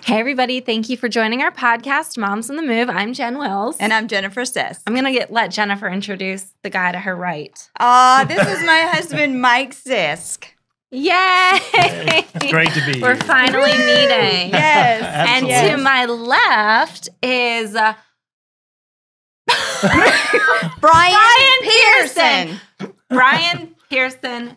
Hey, everybody. Thank you for joining our podcast, Moms on the Move. I'm Jen Wills. And I'm Jennifer Sisk. I'm going to let Jennifer introduce the guy to her right. This is my husband, Mike Sisk. Yay! It's great to be here. We're finally meeting. Yes. And to my left is Brian Pearson. Brian Pearson.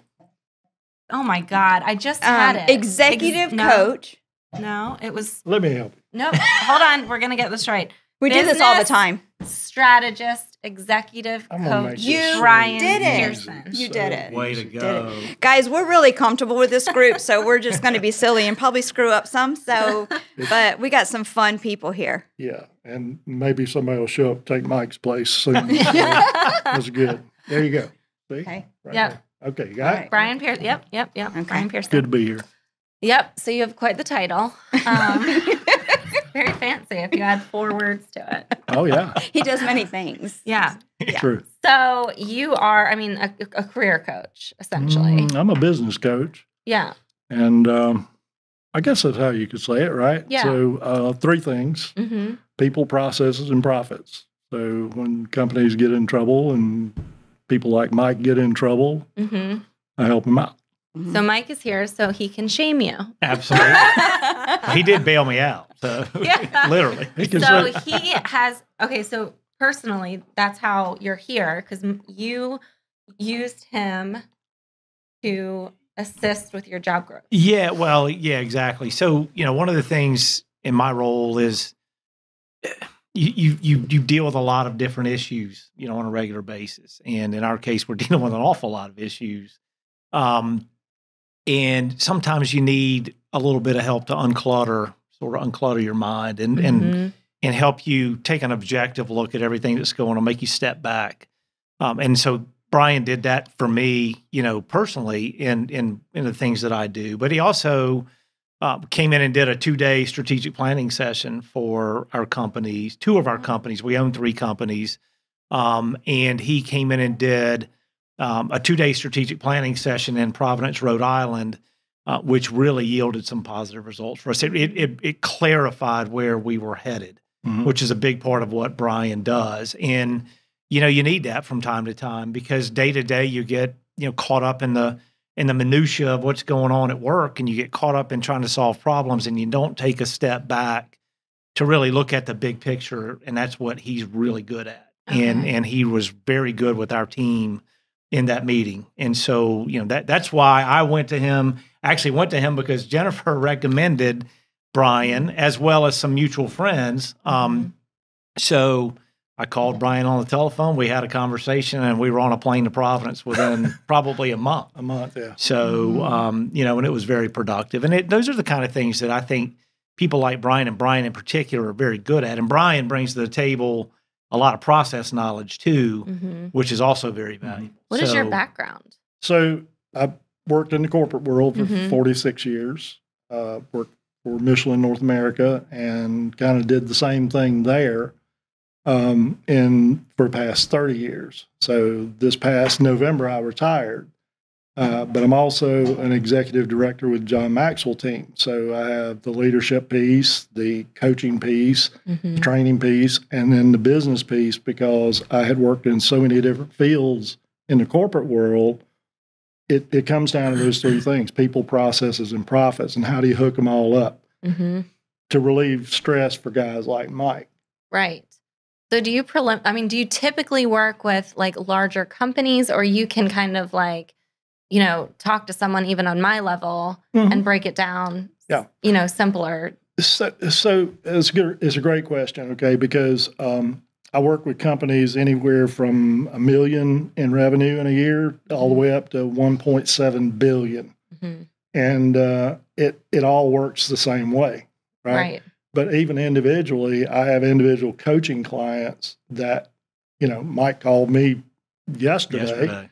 Oh, my God. I just had it. Executive coach. No, it was. Let me help you. No, hold on. We're going to get this right. We do this all the time. Strategist, executive coach, Brian Pearson. You did it. Way to go. Guys, we're really comfortable with this group, so we're just going to be silly and probably screw up some. But we got some fun people here. Yeah, and maybe somebody will show up, take Mike's place soon. That's good. There you go. See? Okay. Right Yep. there. Okay, you got it? Brian Pearson. Yep. Okay. Brian Pearson. Good to be here. Yep. So you have quite the title. Very fancy if you add 4 words to it. Oh, yeah. He does many things. Yeah. True. So you are, a career coach, essentially. I'm a business coach. Yeah. And I guess that's how you could say it, right? Yeah. So 3 things, Mm-hmm. people, processes, and profits. So when companies get in trouble and people like Mike get in trouble, Mm-hmm. I help them out. So Mike is here so he can shame you. Absolutely. He did bail me out. So literally. So he has, so personally, that's how you're here, because you used him to assist with your job growth. Yeah, well, yeah, exactly. So, one of the things in my role is you deal with a lot of different issues, on a regular basis. And in our case, we're dealing with an awful lot of issues. And sometimes you need a little bit of help to unclutter your mind and help you take an objective look at everything that's going on, make you step back. And so Brian did that for me, personally in the things that I do. But he also came in and did a 2-day strategic planning session for our companies, 2 of our companies. We own 3 companies. And he came in and did a 2-day strategic planning session in Providence, Rhode Island, which really yielded some positive results for us. It clarified where we were headed, which is a big part of what Brian does. And, you need that from time to time because day to day you get, caught up in the minutia of what's going on at work, and you get caught up in trying to solve problems, and you don't take a step back to really look at the big picture. And that's what he's really good at. Okay. And he was very good with our team in that meeting. And so, that's why I went to him. I actually went to him because Jennifer recommended Brian as well as some mutual friends. So I called Brian on the telephone. We had a conversation and we were on a plane to Providence within probably a month. A month, yeah. So, and it was very productive. And those are the kind of things that I think people like Brian and Brian in particular are very good at. And Brian brings to the table a lot of process knowledge too, which is also very valuable. What is your background? So I worked in the corporate world for 46 years, worked for Michelin North America, and kind of did the same thing there for the past 30 years. So this past November, I retired. But I'm also an executive director with John Maxwell team. So I have the leadership piece, the coaching piece, the training piece, and then the business piece because I had worked in so many different fields in the corporate world. It comes down to those 3 things, people, processes, and profits, and how do you hook them all up to relieve stress for guys like Mike. Right. So do you typically work with like larger companies, or you can kind of like, talk to someone even on my level and break it down, simpler? So it's a great question, okay, because I work with companies anywhere from $1 million in revenue in a year all the way up to $1.7 billion. And it all works the same way, right? But even individually, I have individual coaching clients that, Mike called me yesterday.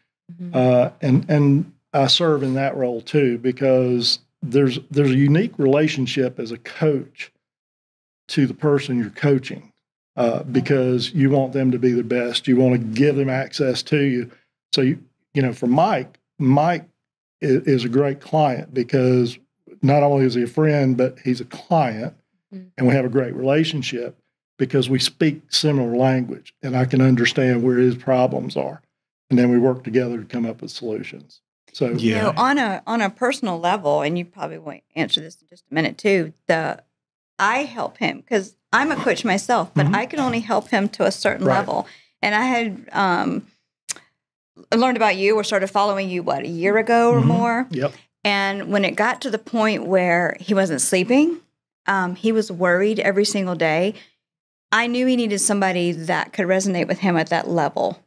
And I serve in that role too, because there's a unique relationship as a coach to the person you're coaching, because you want them to be the best. You want to give them access to you. So, for Mike is a great client because not only is he a friend, but he's a client. and we have a great relationship because we speak similar language, and I can understand where his problems are, and then we work together to come up with solutions. So, you know, on a personal level, and you probably won't answer this in just a minute too. I help him because I'm a coach myself, but I can only help him to a certain level. And I had learned about you or started following you, a year ago or more? Yep. And when it got to the point where he wasn't sleeping, he was worried every single day. I knew he needed somebody that could resonate with him at that level.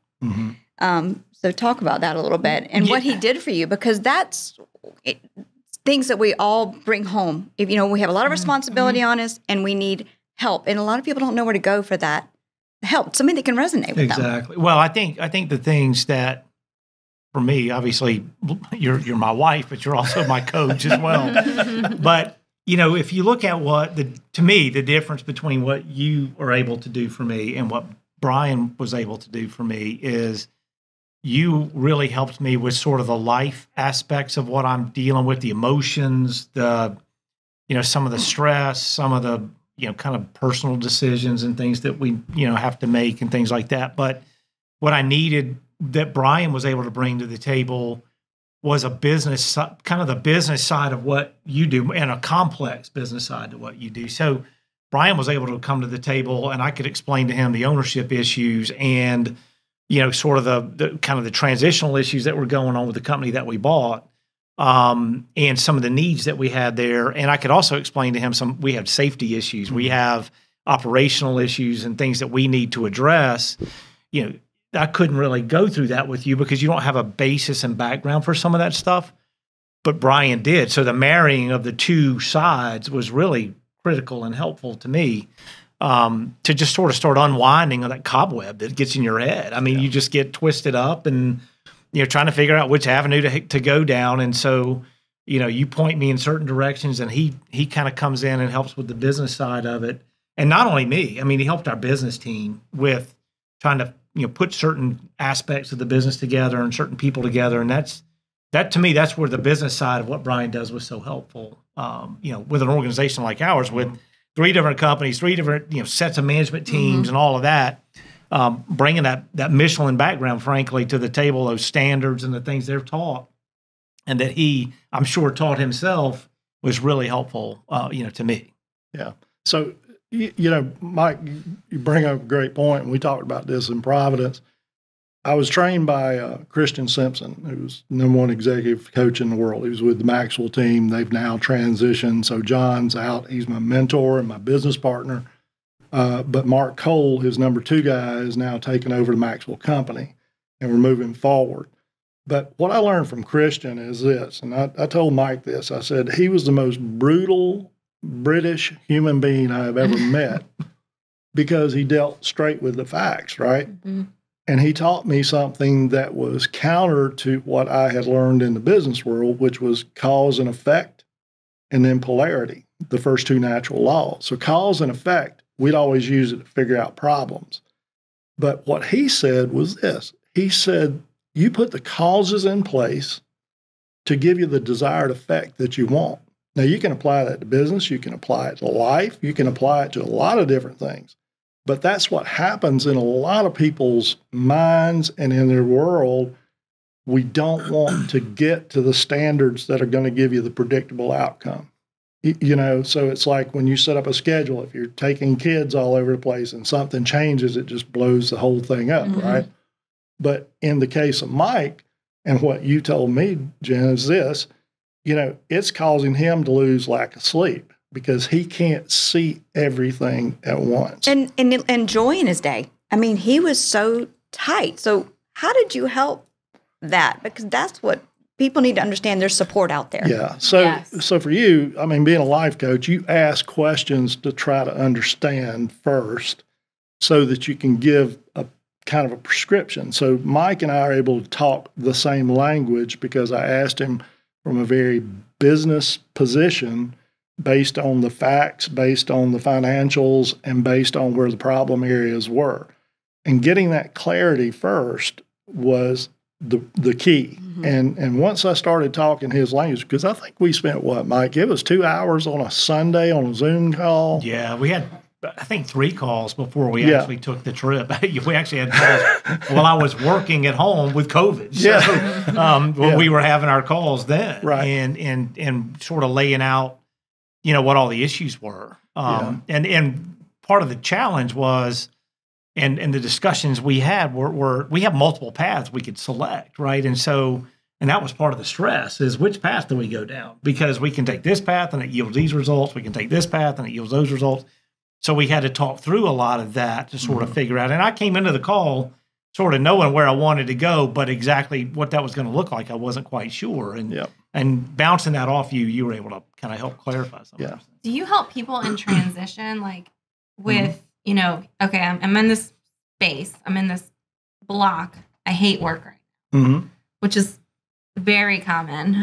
So talk about that a little bit and what he did for you, because that's things that we all bring home. If, you know, we have a lot of responsibility on us and we need help. And a lot of people don't know where to go for that help, somebody that can resonate with them. Exactly. Well, I think the things that, for me, obviously, you're my wife, but you're also my coach as well. But, you know, if you look at to me, the difference between what you are able to do for me and what Brian was able to do for me is you really helped me with sort of the life aspects of what I'm dealing with, the emotions, some of the stress, some of the, kind of personal decisions and things that we, have to make and things like that. But what I needed that Brian was able to bring to the table was a business, kind of the business side of what you do and a complex business side to what you do. So Brian was able to come to the table and I could explain to him the ownership issues and, sort of the kind of the transitional issues that were going on with the company that we bought, and some of the needs that we had there. And I could also explain to him we have safety issues. We have operational issues and things that we need to address. I couldn't really go through that with you because you don't have a basis and background for some of that stuff, but Brian did. So the marrying of the two sides was really critical and helpful to me, to just sort of start unwinding of that cobweb that gets in your head. I mean, you just get twisted up and, trying to figure out which avenue to go down. And so, you point me in certain directions and he kind of comes in and helps with the business side of it. And not only me, I mean, he helped our business team with trying to, put certain aspects of the business together and certain people together. And that to me, that's where the business side of what Brian does was so helpful. With an organization like ours, with 3 different companies, 3 different, sets of management teams and all of that, bringing that Michelin background, frankly, to the table, those standards and the things they're taught, and that he, I'm sure, taught himself was really helpful, to me. Yeah. So, Mike, you bring up a great point, and we talked about this in Providence. I was trained by Christian Simpson, who's #1 executive coach in the world. He was with the Maxwell team. They've now transitioned. So John's out. He's my mentor and my business partner. But Mark Cole, his #2 guy, is now taking over the Maxwell company, and we're moving forward. But what I learned from Christian is this, and I told Mike this. I said, he was the most brutal British human being I have ever met because he dealt straight with the facts, right? And he taught me something that was counter to what I had learned in the business world, which was cause and effect, and then polarity, the first 2 natural laws. So cause and effect, we'd always use it to figure out problems. But what he said was this. He said, you put the causes in place to give you the desired effect that you want. Now, you can apply that to business. You can apply it to life. You can apply it to a lot of different things. But that's what happens in a lot of people's minds and in their world. We don't want to get to the standards that are going to give you the predictable outcome. So it's like when you set up a schedule, if you're taking kids all over the place and something changes, it just blows the whole thing up, right? But in the case of Mike, and what you told me, Jen, is this, it's causing him to lose lack of sleep because he can't see everything at once. And joy in his day. I mean, he was so tight. So how did you help that? Because that's what people need to understand. There's support out there. Yeah. So for you, I mean, being a life coach, you ask questions to try to understand first so that you can give a kind of a prescription. So Mike and I are able to talk the same language because I asked him from a very business position based on the facts, based on the financials, and based on where the problem areas were. And getting that clarity first was the key. And once I started talking his language, because I think we spent, what, Mike? It was 2 hours on a Sunday on a Zoom call. Yeah, we had, I think, 3 calls before we actually took the trip. We actually had calls while I was working at home with COVID. So we were having our calls then, and sort of laying out, what all the issues were. And part of the challenge was, and the discussions we had were we have multiple paths we could select, right? And that was part of the stress, is which path do we go down? Because we can take this path and it yields these results. We can take this path and it yields those results. So we had to talk through a lot of that to sort of figure out. And I came into the call sort of knowing where I wanted to go, but exactly what that was going to look like, I wasn't quite sure. And bouncing that off you were able to kind of help clarify some of those things. Do you help people in transition, like with, okay, I'm in this space, I'm in this block, I hate work right now, which is very common.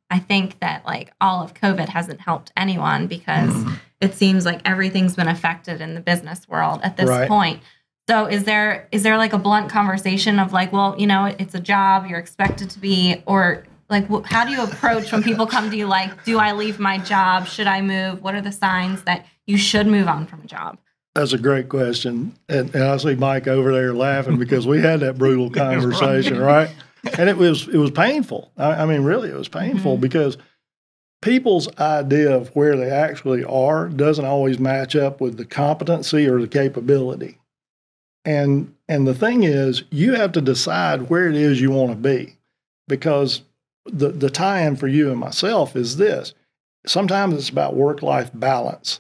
I think that like all of COVID hasn't helped anyone because it seems like everything's been affected in the business world at this point. So is there like a blunt conversation of like, well, it's a job, you're expected to be, or like, how do you approach when people come to you like, do I leave my job? Should I move? What are the signs that you should move on from a job? That's a great question. And I see Mike over there laughing because we had that brutal conversation, right? And it was painful. I mean, really, it was painful because people's idea of where they actually are doesn't always match up with the competency or the capability. And the thing is, you have to decide where it is you want to be, because the tie-in for you and myself is this. Sometimes it's about work-life balance.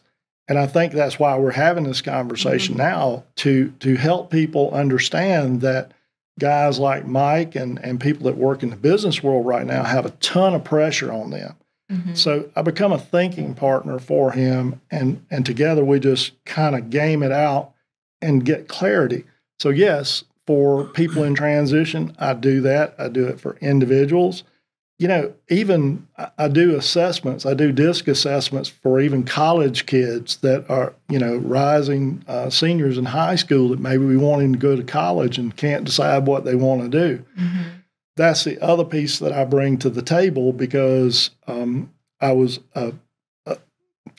And I think that's why we're having this conversation now, to help people understand that guys like Mike and people that work in the business world right now have a ton of pressure on them. So I become a thinking partner for him, and together we just kind of game it out and get clarity. So yes, for people in transition, I do that. I do it for individuals. Even I do assessments. I do DISC assessments for even college kids that are, rising seniors in high school that maybe we want them to go to college and can't decide what they want to do. That's the other piece that I bring to the table, because I was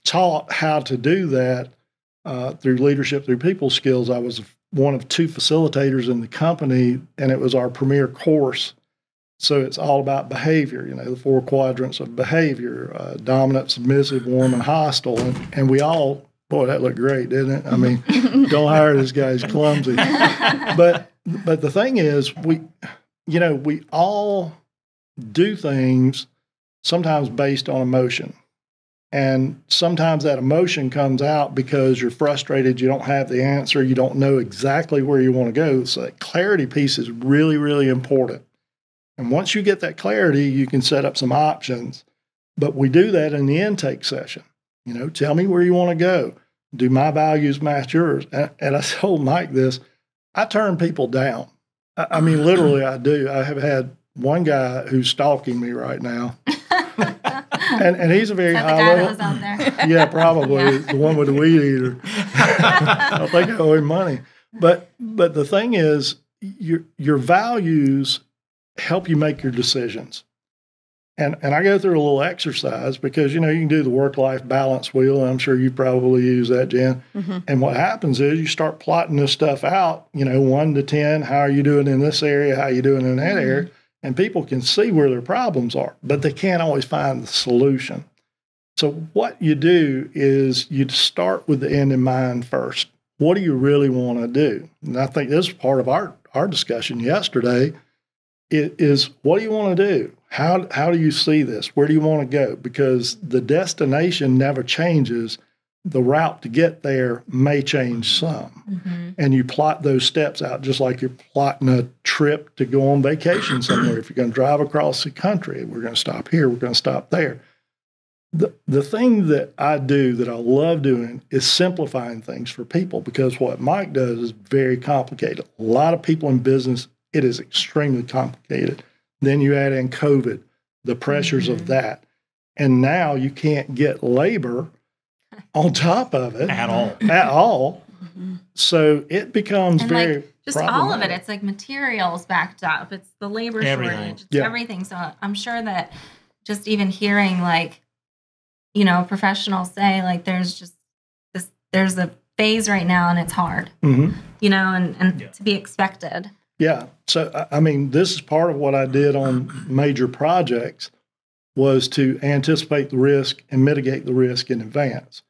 taught how to do that through leadership, through people skills. I was one of 2 facilitators in the company, and it was our premier course. So it's all about behavior, the 4 quadrants of behavior, dominant, submissive, warm, and hostile. And we all, boy, that looked great, didn't it? I mean, don't hire this guy, he's clumsy. But the thing is, we all do things sometimes based on emotion. And sometimes that emotion comes out because you're frustrated, you don't have the answer, you don't know exactly where you want to go. So that clarity piece is really, really important. And once you get that clarity, you can set up some options. But we do that in the intake session. Tell me where you want to go. Do my values match yours? And I told Mike this, I turn people down. I mean, literally, I do. I have had one guy who's stalking me right now. And he's a very high level. That was out there. Yeah, probably. The one with the weed eater. I think I owe him money. But the thing is, your values help you make your decisions. And I go through a little exercise because, you can do the work-life balance wheel. And I'm sure you probably use that, Jen. And what happens is you start plotting this stuff out, 1 to 10, how are you doing in this area, how are you doing in that area? And people can see where their problems are, but they can't always find the solution. So what you do is you start with the end in mind first. What do you really want to do? And I think this is part of our discussion yesterday. It is, what do you want to do? How do you see this? Where do you want to go? Because the destination never changes. The route to get there may change some. And you plot those steps out just like you're plotting a trip to go on vacation somewhere. If you're going to drive across the country, we're going to stop here, we're going to stop there. The thing that I do that I love doing is simplifying things for people, because what Mike does is very complicated. A lot of people in business, it is extremely complicated. Then you add in COVID, the pressures of that. And now you can't get labor on top of it. At all. So it becomes and very... Just all of it. It's like materials backed up. It's the labor shortage. It's everything. So I'm sure that just even hearing like, you know, professionals say like there's just this, there's a phase right now and it's hard, you know, and to be expected. Yeah. So, I mean, this is part of what I did on major projects was to anticipate the risk and mitigate the risk in advance.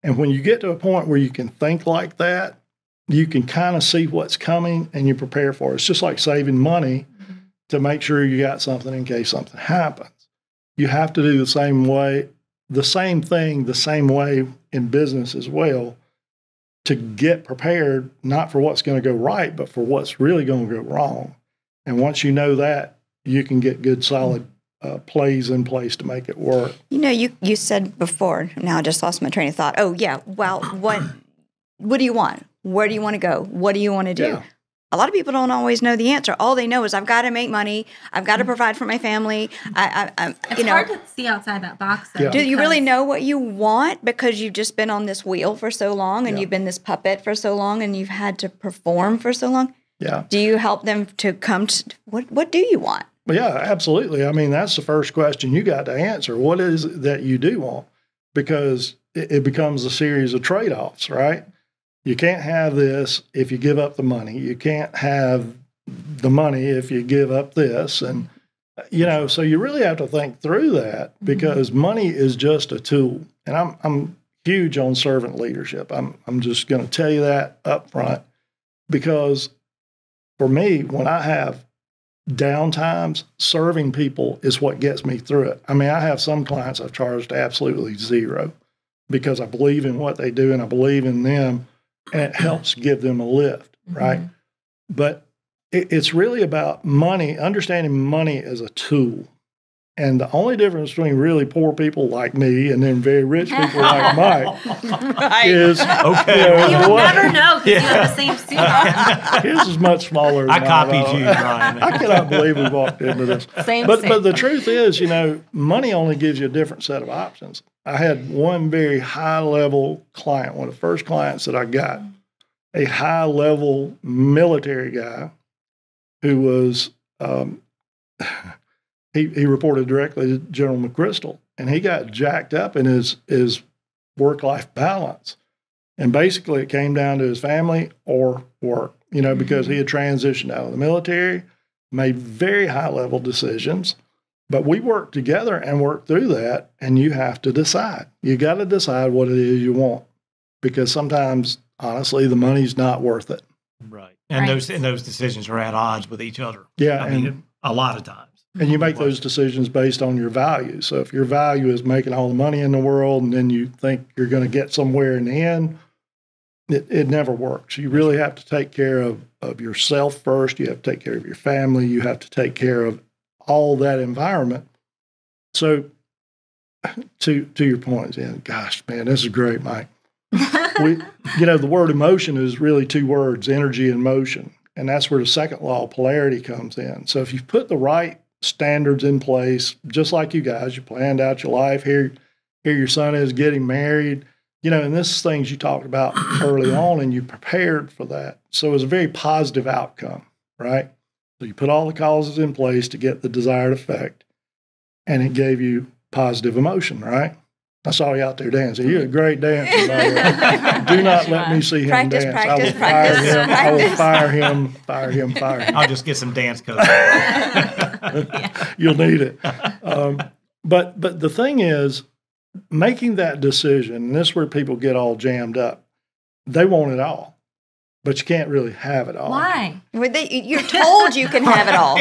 And when you get to a point where you can think like that, you can kind of see what's coming and you prepare for it. It's just like saving money to make sure you got something in case something happens. You have to do the same way, the same thing, the same way in business as well to get prepared, not for what's going to go right, but for what's really going to go wrong. And once you know that, you can get good, solid plays in place to make it work. You know, you said before, now I just lost my train of thought. Oh, yeah. Well, what do you want? Where do you want to go? What do you want to do? Yeah. A lot of people don't always know the answer. All they know is I've got to make money. I've got to provide for my family. It's hard to see outside that box. Though, do you really know what you want because you've just been on this wheel for so long and you've been this puppet for so long and you've had to perform for so long? Yeah. Do you help them to come to what do you want? Well, yeah, absolutely. I mean, that's the first question you got to answer. What is it that you do want? Because it becomes a series of trade-offs, right? You can't have this if you give up the money. You can't have the money if you give up this. And, you know, so you really have to think through that because money is just a tool. And I'm huge on servant leadership. I'm just going to tell you that up front because for me, when I have downtimes, serving people is what gets me through it. I mean, I have some clients I've charged absolutely zero because I believe in what they do and I believe in them. And it helps give them a lift, right? But it's really about money, understanding money as a tool. And the only difference between really poor people like me and then very rich people like Mike is... Okay. You would never know because you have the same suit on. His is much smaller than I copied you, Brian. I cannot believe we walked into this. But the truth is, you know, money only gives you a different set of options. I had one very high-level client, one of the first clients that I got, a high-level military guy who was, he reported directly to General McChrystal, and he got jacked up in his work-life balance. And basically it came down to his family or work, you know, because he had transitioned out of the military, made very high-level decisions. But we work together and work through that, and you have to decide. You got to decide what it is you want, because sometimes, honestly, the money's not worth it. Right, and those decisions are at odds with each other. Yeah, I mean, a lot of times. And you make those decisions based on your values. So if your value is making all the money in the world, and then you think you're going to get somewhere in the end, it never works. You really have to take care of yourself first. You have to take care of your family. You have to take care of all that environment. So to your point, gosh, man, this is great, Mike. The word emotion is really two words, energy and motion. And that's where the second law of polarity comes in. So if you put the right standards in place, just like you guys, you planned out your life, here your son is getting married, you know, and this is things you talked about early on and you prepared for that. So it's a very positive outcome, right? So you put all the causes in place to get the desired effect, and it gave you positive emotion, right? I saw you out there dancing. You're a great dancer, by the way. Do not let me see him dance. I will fire him. I'll just get some dance coats. You'll need it. But the thing is, making that decision, and this is where people get all jammed up. They want it all. But you can't really have it all. Why? You're told you can have it all.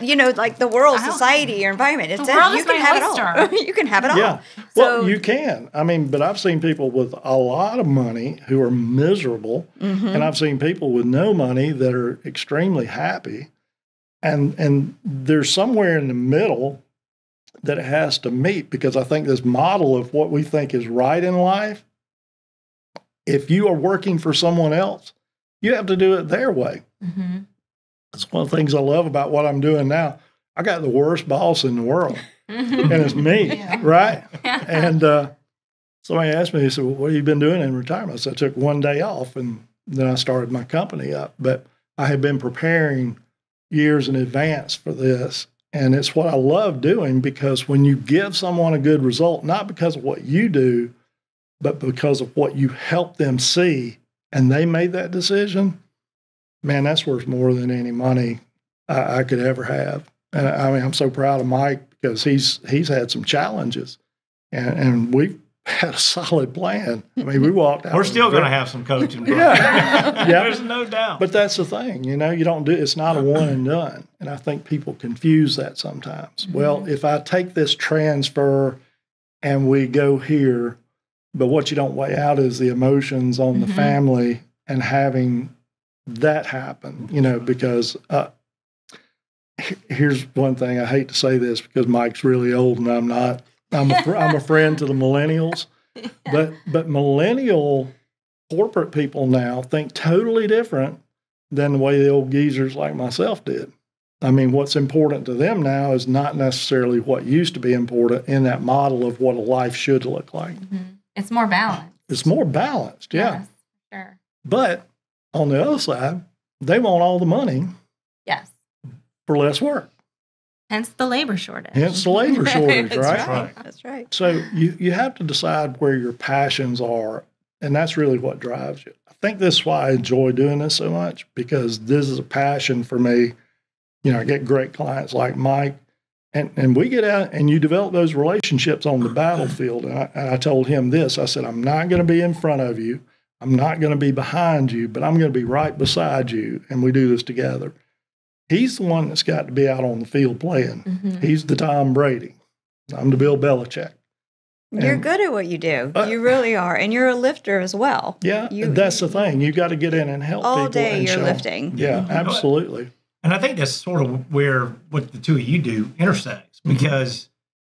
You know, like the world, society, your environment. It says you can have it all. You can have it all. Yeah. Well, you can. I mean, but I've seen people with a lot of money who are miserable, and I've seen people with no money that are extremely happy. And there's somewhere in the middle that it has to meet, because I think this model of what we think is right in life, if you are working for someone else, you have to do it their way. That's one of the things I love about what I'm doing now. I got the worst boss in the world, and it's me, right? And somebody asked me, he said, well, what have you been doing in retirement? I said, I took one day off, and then I started my company up. But I had been preparing years in advance for this. And it's what I love doing, because when you give someone a good result, not because of what you do, but because of what you help them see, and they made that decision, man, that's worth more than any money I could ever have. And I mean, I'm so proud of Mike, because he's had some challenges, and we've had a solid plan. I mean, we walked out. We're still going to have some coaching. Yeah. There's no doubt. But that's the thing, you don't do, it's not a one and done. And I think people confuse that sometimes. Mm-hmm. Well, if I take this transfer and we go here, but what you don't weigh out is the emotions on the family and having that happen, because here's one thing. I hate to say this because Mike's really old and I'm not. I'm a friend to the millennials, but millennial corporate people now think totally different than the way the old geezers like myself did. I mean, what's important to them now is not necessarily what used to be important in that model of what a life should look like. Mm-hmm. It's more balanced. It's more balanced, yeah. Yes, sure. But on the other side, they want all the money. Yes. For less work. Hence the labor shortage. Hence the labor shortage, That's right? That's right. So you have to decide where your passions are, and that's really what drives you. I think this is why I enjoy doing this so much, because this is a passion for me. I get great clients like Mike, and we get out and you develop those relationships on the battlefield. And I told him this. I said, I'm not going to be in front of you. I'm not going to be behind you, but I'm going to be right beside you, and we do this together. He's the one that's got to be out on the field playing. Mm-hmm. He's the Tom Brady. I'm the Bill Belichick. You're good at what you do. You really are. And you're a lifter as well. Yeah, that's the thing. You got to get in and help people. All day you're lifting. Yeah, absolutely. And I think that's sort of where what the two of you do intersects, because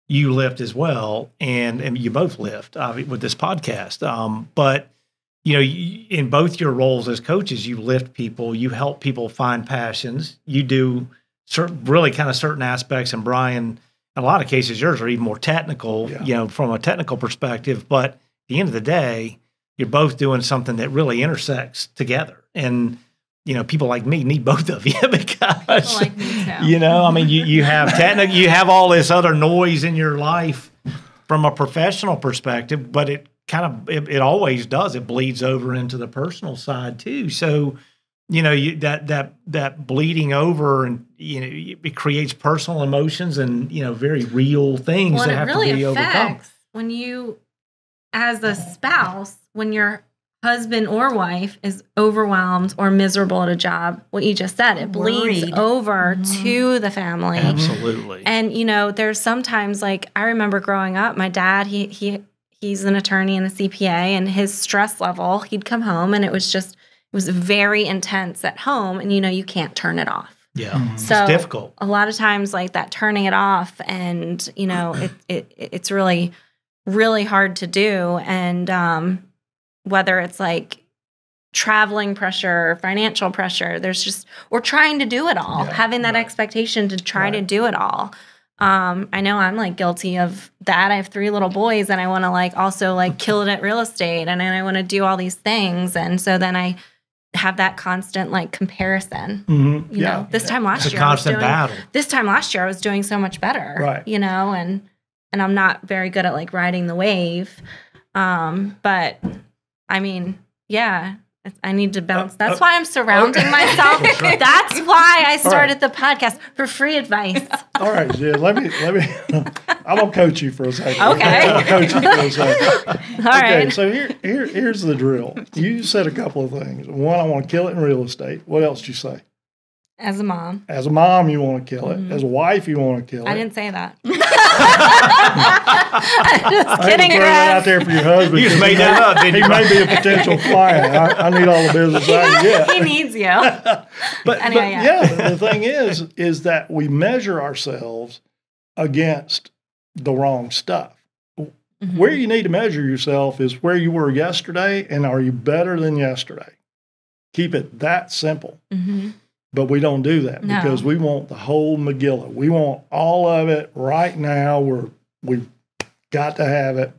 you lift as well, and you both lift with this podcast. But in both your roles as coaches, you lift people, you help people find passions, you do certain aspects. And Brian, in a lot of cases, yours are even more technical, from a technical perspective. But at the end of the day, you're both doing something that really intersects together. And, people like me need both of you, because, people like me too. You have you have all this other noise in your life from a professional perspective, but it always does. It bleeds over into the personal side too. So, that bleeding over, and it creates personal emotions and very real things that have to be overcome. When you, as a spouse, when your husband or wife is overwhelmed or miserable at a job, what you just said, it bleeds over to the family. Absolutely. And there's sometimes, like, I remember growing up, my dad, he's an attorney and a CPA, and his stress level, he'd come home and it was very intense at home, and you can't turn it off. Yeah. So it's difficult. A lot of times, like, that turning it off, and it's really, really hard to do. And whether it's like traveling pressure, financial pressure, or trying to do it all, having that expectation to try to do it all. I know I'm like guilty of that. I have 3 little boys, and I want to also kill it at real estate, and then I want to do all these things. And so then I have that constant comparison. Mm-hmm. This time last year, battle. This time last year, I was doing so much better. Right. And I'm not very good at riding the wave. But I mean, yeah. I need to bounce. That's why I'm surrounding myself. That's why I started the podcast, for free advice. All right, Jen, let me. I'm gonna coach you for a second. Okay. I'm gonna coach you for a second. All right. So here's the drill. You said a couple of things. One, I want to kill it in real estate. What else did you say? As a mom. As a mom, you want to kill it. As a wife, you want to kill it. I didn't say that. I'm just kidding, throw that out there for your husband. You just made that up, didn't you? He may be a potential client. I need all the business I can get. He needs you. But the thing is that we measure ourselves against the wrong stuff. Mm-hmm. Where you need to measure yourself is where you were yesterday, and are you better than yesterday? Keep it that simple. Mm-hmm. But we don't do that because we want the whole Megillah. We want all of it right now. We've got to have it.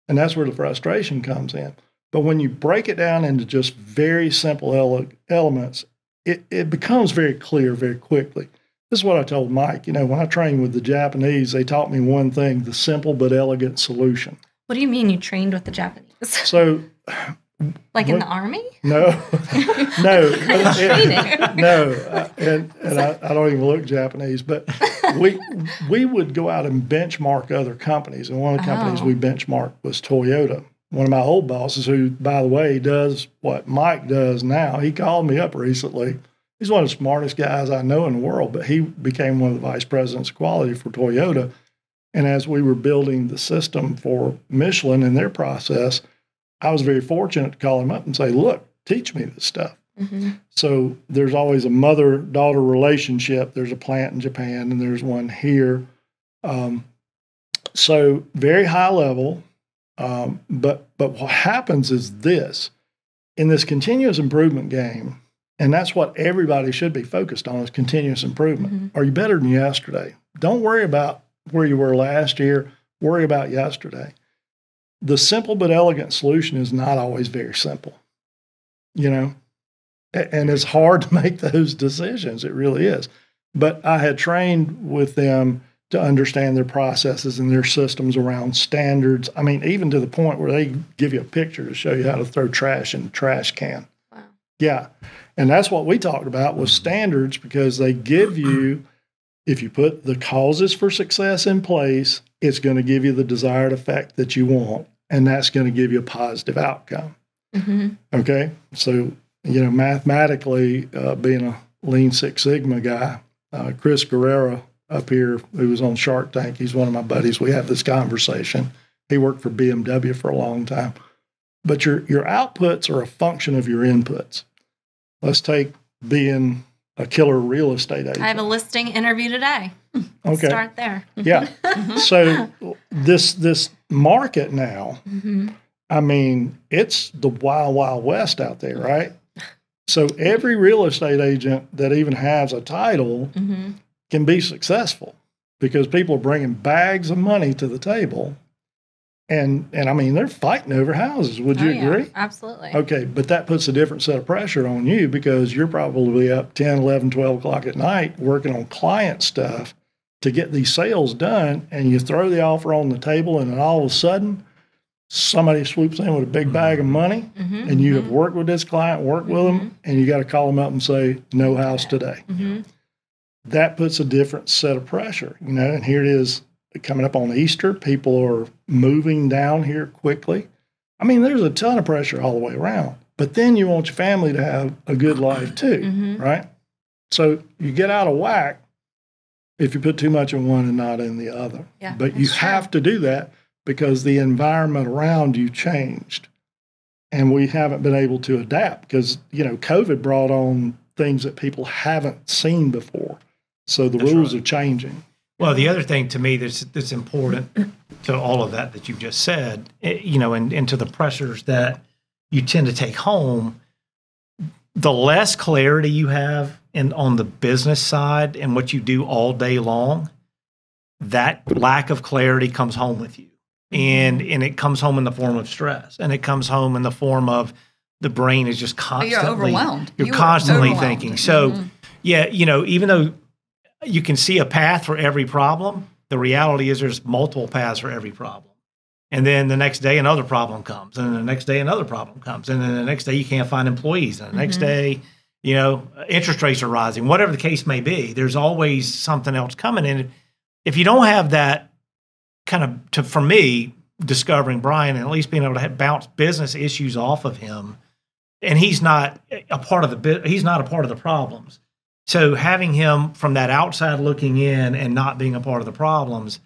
And that's where the frustration comes in. But when you break it down into just very simple elements, it becomes very clear very quickly. This is what I told Mike. When I trained with the Japanese, they taught me one thing: the simple but elegant solution. What do you mean you trained with the Japanese? So, like in the army? No, no, and I don't even look Japanese, but we would go out and benchmark other companies, and one of the companies we benchmarked was Toyota. One of my old bosses, who, by the way, does what Mike does now, he called me up recently. He's one of the smartest guys I know in the world, but he became one of the vice presidents of quality for Toyota. And as we were building the system for Michelin and their process, I was very fortunate to call him up and say, look, teach me this stuff. Mm-hmm. So there's always a mother-daughter relationship. There's a plant in Japan and there's one here. So very high level. But what happens is this: in this continuous improvement game, and that's what everybody should be focused on, is continuous improvement. Mm-hmm. Are you better than yesterday? Don't worry about where you were last year. Worry about yesterday. The simple but elegant solution is not always very simple, and it's hard to make those decisions. It really is. But I had trained with them to understand their processes and their systems around standards. I mean, even to the point where they give you a picture to show you how to throw trash in a trash can. Wow. Yeah. And that's what we talked about was standards, because they give you, if you put the causes for success in place, it's going to give you the desired effect that you want, and that's going to give you a positive outcome. Mm-hmm. Okay? So, mathematically, being a Lean Six Sigma guy, Chris Guerrero up here, who was on Shark Tank, he's one of my buddies. We have this conversation. He worked for BMW for a long time. But your outputs are a function of your inputs. Let's take being a killer real estate agent. I have a listing interview today. Okay. Start there. Yeah. So this market now, mm-hmm. I mean, it's the wild, wild west out there, right? So every real estate agent that even has a title mm-hmm. can be successful, because people are bringing bags of money to the table. And I mean, they're fighting over houses. Would you agree? Yeah, absolutely. Okay, but that puts a different set of pressure on you, because you're probably up 10, 11, 12 o'clock at night working on client stuff to get these sales done, and you throw the offer on the table, and then all of a sudden, somebody swoops in with a big bag of money, mm-hmm, and you mm-hmm. have worked with this client, worked with mm-hmm. them, and you got to call them up and say, no house today. Mm-hmm. That puts a different set of pressure, and here it is. Coming up on Easter, people are moving down here quickly. I mean, there's a ton of pressure all the way around. But then you want your family to have a good life too, mm-hmm. right? So you get out of whack if you put too much in one and not in the other. Yeah, but you have to do that because the environment around you changed. And we haven't been able to adapt because, COVID brought on things that people haven't seen before. So the rules are changing. Well, the other thing to me that's important to all of that you've just said, and to the pressures that you tend to take home, the less clarity you have on the business side and what you do all day long, that lack of clarity comes home with you. And it comes home in the form of stress, and it comes home in the form of the brain is just constantly, you're overwhelmed. You're constantly thinking. So, mm-hmm. yeah, even though you can see a path for every problem, the reality is there's multiple paths for every problem. And then the next day, another problem comes. And then the next day, another problem comes. And then the next day, you can't find employees. And the next day, interest rates are rising. Whatever the case may be, there's always something else coming. And if you don't have that kind of, for me, discovering Brian and at least being able to bounce business issues off of him, and he's not a part of the problems. So having him from that outside looking in and not being a part of the problems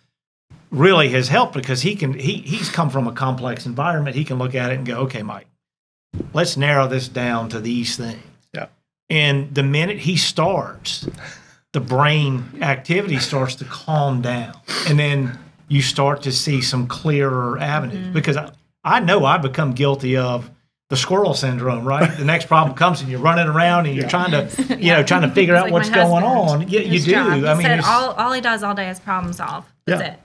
really has helped, because he's come from a complex environment. He can look at it and go, okay, Mike, let's narrow this down to these things. Yeah. And the minute he starts, the brain activity starts to calm down. And then you start to see some clearer avenues, mm-hmm. because I know I've become guilty of the squirrel syndrome, right? The next problem comes and you're running around and you're trying to, trying to figure out what's going on. Yeah, you do. I mean, all he does all day is problem solve. That's it.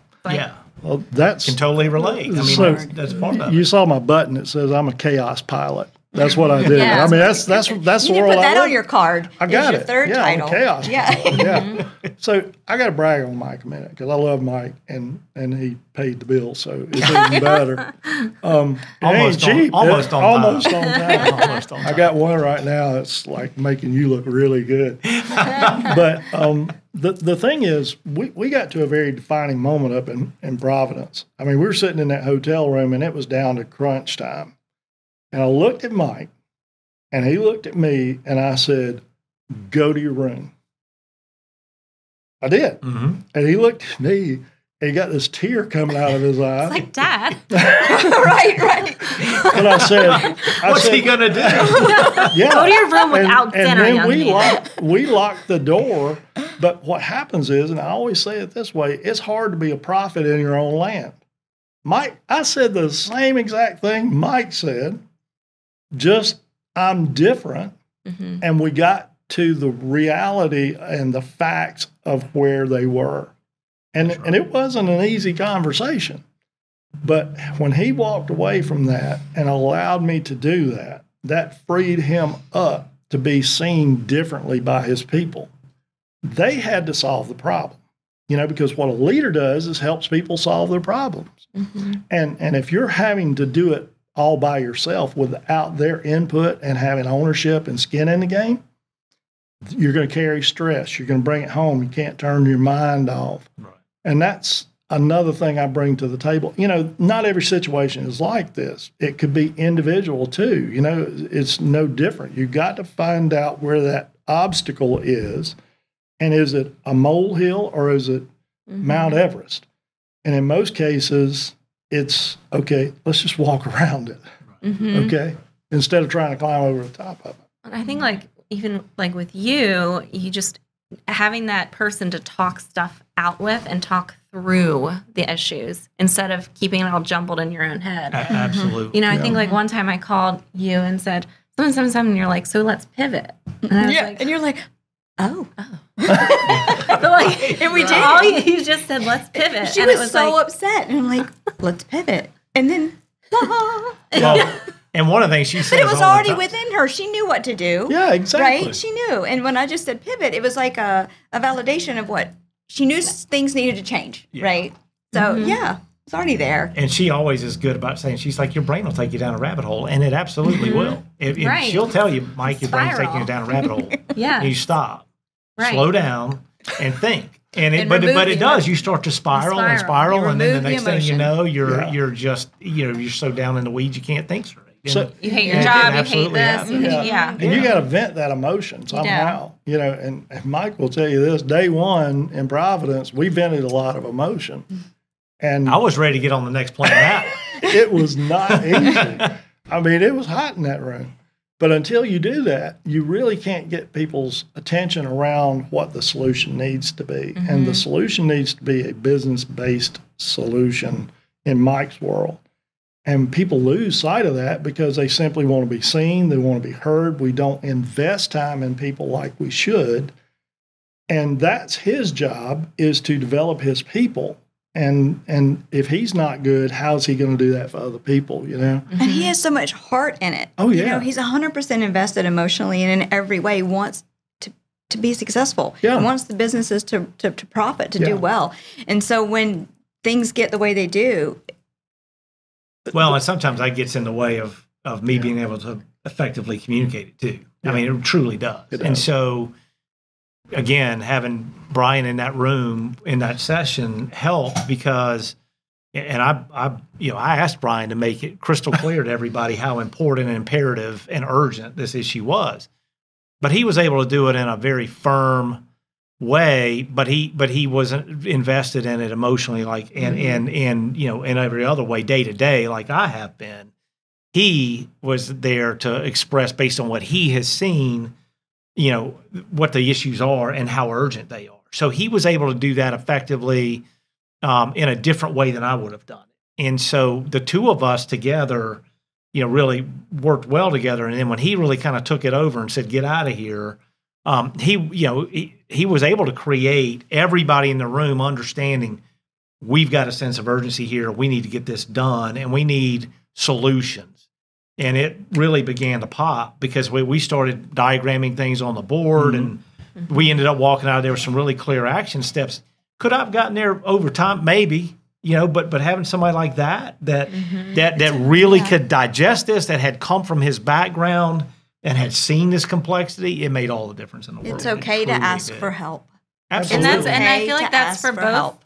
Well, that's can totally relate. I mean, so that's part of it. You saw my button. It says I'm a chaos pilot. That's what I did. Yeah. I mean, that's the You world can put that I on your card. I got your it. third yeah, title. Chaos. Yeah. Yeah. So I got to brag on Mike a minute because I love Mike and he paid the bill, so it's even better. Almost cheap. Almost on Almost on time. Almost on time. I got one right now that's like making you look really good. But the thing is, we got to a very defining moment up in Providence. I mean, we were sitting in that hotel room and it was down to crunch time. And I looked at Mike and he looked at me and I said, go to your room. I did. Mm-hmm. And he looked at me and he got this tear coming out of his eye. It's like, Dad. right. And I said, What's he going to do? Yeah. Go to your room without dinner, and then young man. we locked the door. But what happens is, and I always say it this way, it's hard to be a prophet in your own land. Mike, I said the same exact thing Mike said, just I'm different. Mm-hmm. And we got to the reality and the facts of where they were. And it wasn't an easy conversation. But when he walked away from that and allowed me to do that, that freed him up to be seen differently by his people. They had to solve the problem, because what a leader does is helps people solve their problems. Mm-hmm. And if you're having to do it all by yourself without their input and having ownership and skin in the game, you're going to carry stress. You're going to bring it home. You can't turn your mind off. Right. And that's another thing I bring to the table. Not every situation is like this. It could be individual too. It's no different. You've got to find out where that obstacle is. And is it a molehill or is it Mount Everest? And in most cases, it's, okay, let's just walk around it. Mm-hmm. Okay? Instead of trying to climb over the top of it. And I think even with you just having that person to talk stuff out with and talk through the issues instead of keeping it all jumbled in your own head. Absolutely. I think one time I called you and said, something, and you're like, so let's pivot. And I was like, and you're like, oh. But and we did. All you just said, let's pivot. She and was it was so upset. And I'm like, let's pivot. And then, and one of the things she said, but it was already within her. She knew what to do. Yeah, exactly. Right? She knew. And when I just said pivot, it was like a validation of what she knew things needed to change. Yeah. Right? So, it's already there. And she always is good about saying, she's like, your brain will take you down a rabbit hole. And it absolutely will. Right. She'll tell you, Mike, your brain's taking you down a rabbit hole. Yeah. And you stop, slow down, and think. And but it does. You start to spiral, and then the next thing you know, you're just you're so down in the weeds you can't think straight. So you hate your job, you hate this. Happen. And you got to vent that emotion somehow. And Mike will tell you this, day one in Providence, we vented a lot of emotion. And I was ready to get on the next plane out. It was not easy. I mean, it was hot in that room. But until you do that, you really can't get people's attention around what the solution needs to be. Mm-hmm. And the solution needs to be a business-based solution in Mike's world. And people lose sight of that because they simply want to be seen. They want to be heard. We don't invest time in people like we should. And that's his job, is to develop his people. And if he's not good, how's he going to do that for other people, And he has so much heart in it. Oh, yeah. He's 100% invested emotionally and in every way. He wants to be successful. Yeah. He wants the businesses to profit, to do well. And so when things get the way they do. Well, and sometimes that gets in the way of me being able to effectively communicate it too. Yeah. I mean, it truly does. And so, again, having Brian in that room in that session helped because, and I asked Brian to make it crystal clear to everybody how important and imperative and urgent this issue was, but he was able to do it in a very firm way. But he wasn't invested in it emotionally, and in every other way, day to day, like I have been. He was there to express based on what he has seen, what the issues are and how urgent they are. So he was able to do that effectively in a different way than I would have done it. And so the two of us together, really worked well together. And then when he really kind of took it over and said, get out of here, he was able to create everybody in the room understanding we've got a sense of urgency here. We need to get this done and we need solutions. And it really began to pop because we started diagramming things on the board, and we ended up walking out of there with some really clear action steps. Could I have gotten there over time? Maybe, but having somebody like that really could digest this, that had come from his background and had seen this complexity, it made all the difference in the world. It's okay to ask for help. Absolutely. And I feel like that's for both, help.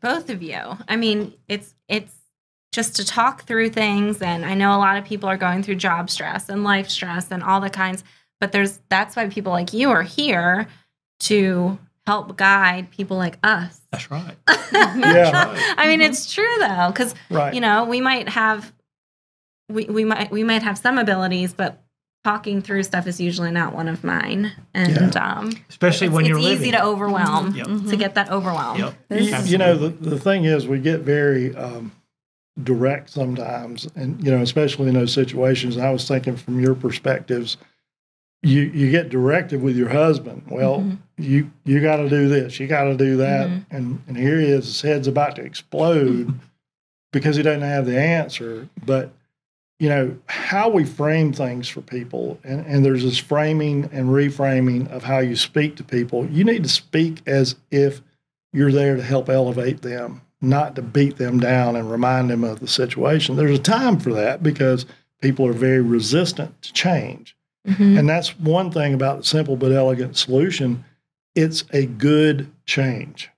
both of you. I mean, it's just to talk through things. And I know a lot of people are going through job stress and life stress and all the kinds, but that's why people like you are here to help guide people like us. That's right. Yeah. Right. I mean, it's true though. Cause we might have, we might have some abilities, but talking through stuff is usually not one of mine. And, especially when you're living. It's easy to overwhelm, to get that overwhelm. Yep. The thing is, we get very direct sometimes, and especially in those situations. I was thinking from your perspectives, you get directed with your husband. Well, you got to do this, you got to do that, and here he is, his head's about to explode because he doesn't have the answer. But how we frame things for people, and there's this framing and reframing of how you speak to people. You need to speak as if you're there to help elevate them, not to beat them down and remind them of the situation. There's a time for that because people are very resistant to change. And that's one thing about the simple but elegant solution. It's a good change.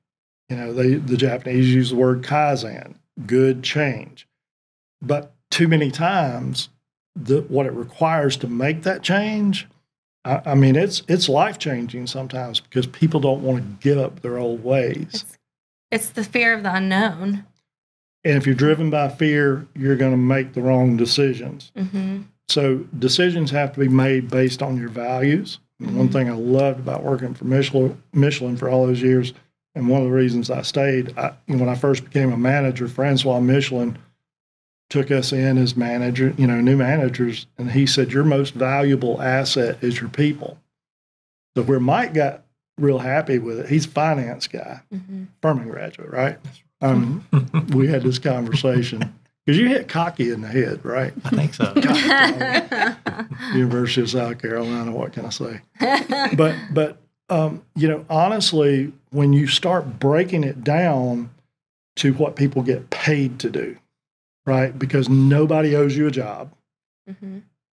The Japanese use the word kaizen, good change. But too many times, what it requires to make that change, I mean, it's life-changing sometimes because people don't want to give up their old ways. It's the fear of the unknown. And if you're driven by fear, you're going to make the wrong decisions. So decisions have to be made based on your values. And one thing I loved about working for Michelin for all those years, and one of the reasons I stayed, when I first became a manager, Francois Michelin took us in as manager, new managers, and he said, your most valuable asset is your people. So where Mike got real happy with it, he's a finance guy, Furman graduate, right? We had this conversation. Because you hit cocky in the head, right? I think so. University of South Carolina, what can I say? But honestly, when you start breaking it down to what people get paid to do, right? Because nobody owes you a job.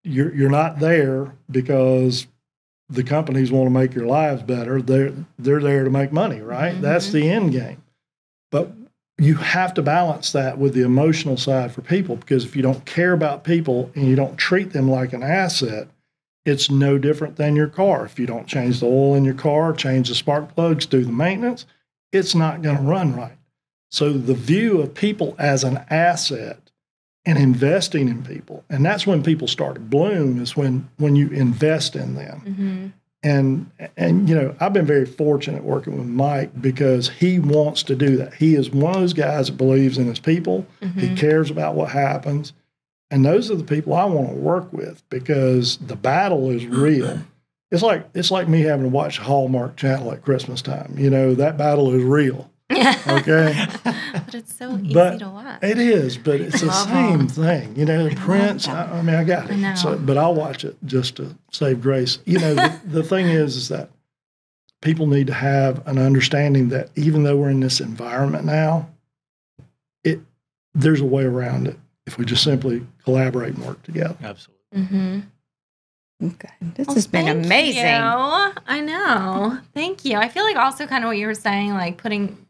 You're not there because the companies want to make your lives better. They're there to make money, right? That's the end game. But you have to balance that with the emotional side for people, because if you don't care about people and you don't treat them like an asset, it's no different than your car. If you don't change the oil in your car, change the spark plugs, do the maintenance, it's not going to run right. So the view of people as an asset and investing in people, and that's when people start to bloom, is when you invest in them. And I've been very fortunate working with Mike because he wants to do that. He is one of those guys that believes in his people. He cares about what happens. And those are the people I want to work with because the battle is real. It's like me having to watch Hallmark Channel at Christmas time. That battle is real. Okay? But it's so easy to watch. It is, but it's the same thing. Prince, I got it. So, but I'll watch it just to save grace. The thing is that people need to have an understanding that even though we're in this environment now, there's a way around it if we just simply collaborate and work together. Absolutely. Okay. This has been amazing. I know. Thank you. I feel like also kind of what you were saying, like putting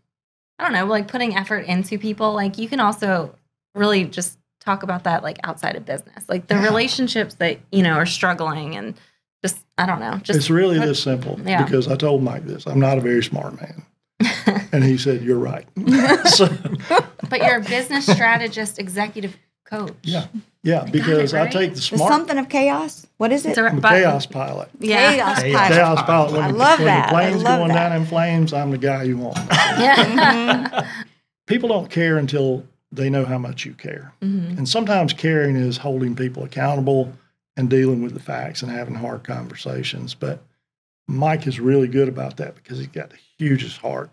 effort into people. Like you can also really just talk about that like outside of business, like the relationships that, are struggling and just, I don't know. It's really this simple because I told Mike this, I'm not a very smart man. And he said, you're right. But you're a business strategist, executive coach. Yeah, because I take the smart. Something of chaos. What is it? I'm a chaos pilot. Yeah. Chaos pilot. When I love that. When the plane's going down in flames, I'm the guy you want. People don't care until they know how much you care. And sometimes caring is holding people accountable and dealing with the facts and having hard conversations. But Mike is really good about that because he's got the hugest heart.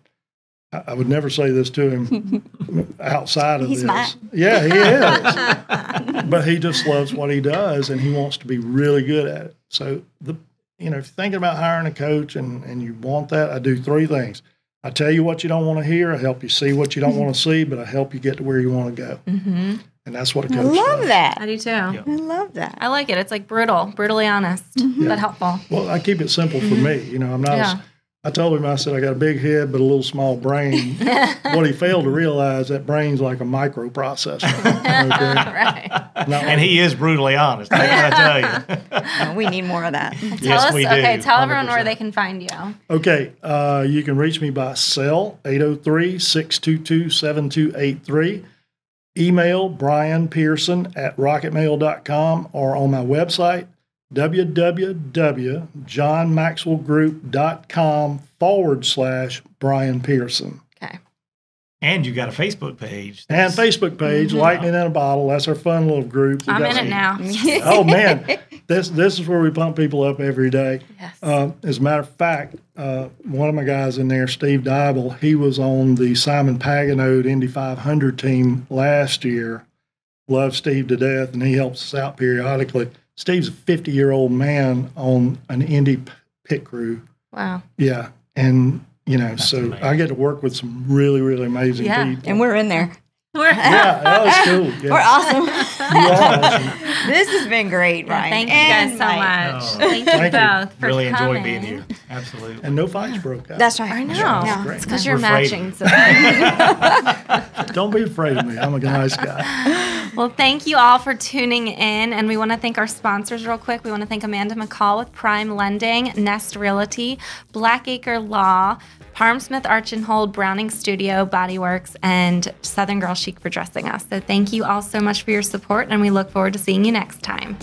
I would never say this to him outside of He's this. mine. Yeah, he is. but he just loves what he does, and he wants to be really good at it. So, if you're thinking about hiring a coach and you want that, I do 3 things. I tell you what you don't want to hear. I help you see what you don't want to see, but I help you get to where you want to go. And that's what a coach does. I love that. I do too. I love that. I like it. It's like brutally honest, but helpful. Well, I keep it simple for me. I'm not I told him, I said, I got a big head, but a little small brain. What he failed to realize, that brain's like a microprocessor. Right. And he is brutally honest. I gotta tell you. We need more of that. Tell us, we do. Okay, tell everyone 100%. where they can find you. Okay, you can reach me by cell, 803-622-7283. Email Brian Pearson at rocketmail.com or on my website, www.johnmaxwellgroup.com/Brian Pearson. Okay. And you got a Facebook page. And Facebook page, Lightning in a Bottle. That's our fun little group. I'm in it now. Oh, man. This is where we pump people up every day. Yes. As a matter of fact, one of my guys in there, Steve Dybel, he was on the Simon Paganode Indy 500 team last year. Love Steve to death, and he helps us out periodically. Steve's a 50-year-old man on an Indy pit crew. Wow. Yeah. And, so amazing. I get to work with some really, really amazing people. And we're in there. Yeah, that was cool. Yeah. We're awesome. You are awesome. This has been great, Ryan. Thank you guys so Mike. much. Oh, Thank you thank you. both for Really coming. enjoy being here. Absolutely. And no fights broke out. That's right. I know. Yeah, It's because you're We're afraid. matching. So. Don't be afraid of me. I'm a nice guy. Well, thank you all for tuning in. And we want to thank our sponsors real quick. We want to thank Amanda McCall with Prime Lending, Nest Realty, Blackacre Law, Parham Smith Archenhold, Browning Studio, Bodyworks, and Southern Girl Chic for dressing us. So thank you all so much for your support, and we look forward to seeing you next time.